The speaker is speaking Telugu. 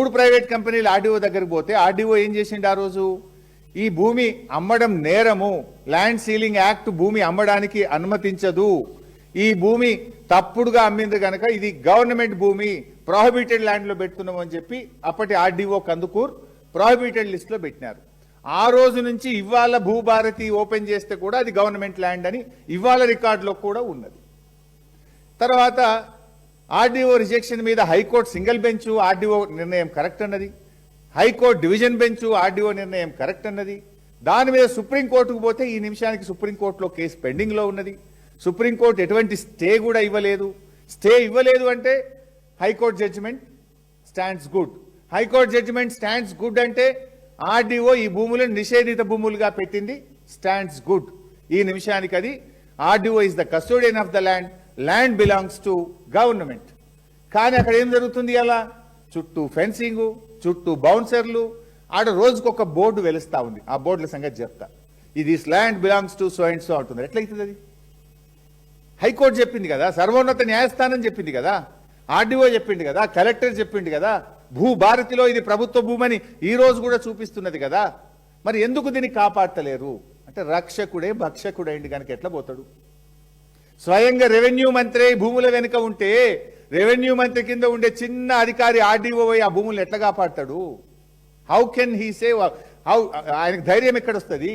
మూడు ప్రైవేట్ కంపెనీలు ఆర్డీఓ దగ్గరికి పోతే ఆర్డీఓ ఏం చేసిండు ఆ రోజు? ఈ భూమి అమ్మడం నేరము, ల్యాండ్ సీలింగ్ యాక్ట్ భూమి అమ్మడానికి అనుమతించదు, ఈ భూమి తప్పుడుగా అమ్మింది కనుక ఇది గవర్నమెంట్ భూమి, ప్రొహిబిటెడ్ ల్యాండ్ లో పెడుతున్నాం అని చెప్పి అప్పటి ఆర్డీఓ కందుకూర్ ప్రొహిబిటెడ్ లిస్ట్ లో పెట్టినారు. ఆ రోజు నుంచి ఇవాళ భూభారతి ఓపెన్ చేస్తే కూడా అది గవర్నమెంట్ ల్యాండ్ అని ఇవాళ రికార్డులో కూడా ఉన్నది. తర్వాత ఆర్డీఓ రిజెక్షన్ మీద హైకోర్టు సింగిల్ బెంచ్ ఆర్డీఓ నిర్ణయం కరెక్ట్ అన్నది, హైకోర్టు డివిజన్ బెంచ్ ఆర్డీఓ నిర్ణయం కరెక్ట్ అన్నది. దాని మీద సుప్రీంకోర్టుకు పోతే ఈ నిమిషానికి సుప్రీంకోర్టులో కేసు పెండింగ్ లో ఉన్నది. సుప్రీంకోర్టు ఎటువంటి స్టే కూడా ఇవ్వలేదు. స్టే ఇవ్వలేదు అంటే high court judgement stands good. High court judgement stands good అంటే ఆర్డీఓ ఈ భూములను నిషేధిత భూములుగా పెట్టింది, స్టాండ్స్ గుడ్. ఈ నిమిషానికి అది RDO is the custodian of the land, land belongs to government. కానీ అక్కడ ఏం జరుగుతుంది? అలా చుట్టూ ఫెన్సింగ్, చుట్టూ బౌన్సర్లు, ఆడ రోజుకొక బోర్డు వెలుస్తా ఉంది. ఆ బోర్డుల సంగతి చెప్తా. ఇది land belongs to so and so అంటుంది. ఎట్లయితుంది అది? హైకోర్టు చెప్పింది కదా, సర్వోన్నత న్యాయస్థానం చెప్పింది కదా, ఆర్డీఓ చెప్పింది కదా, కలెక్టర్ చెప్పింది కదా, భూభారతిలో ఇది ప్రభుత్వ భూమని ఈ రోజు కూడా చూపిస్తున్నది కదా. మరి ఎందుకు దీన్ని కాపాడతలేరు అంటే రక్షకుడే భక్షకుడైంది కనుక ఎట్లా పోతాడు? స్వయంగా రెవెన్యూ మంత్రి భూముల వెనుక ఉంటే రెవెన్యూ మంత్రి కింద ఉండే చిన్న అధికారి ఆర్డీఓ ఆ భూములను ఎట్లా కాపాడతాడు? How can he save? ఆయనకు ధైర్యం ఎక్కడొస్తుంది?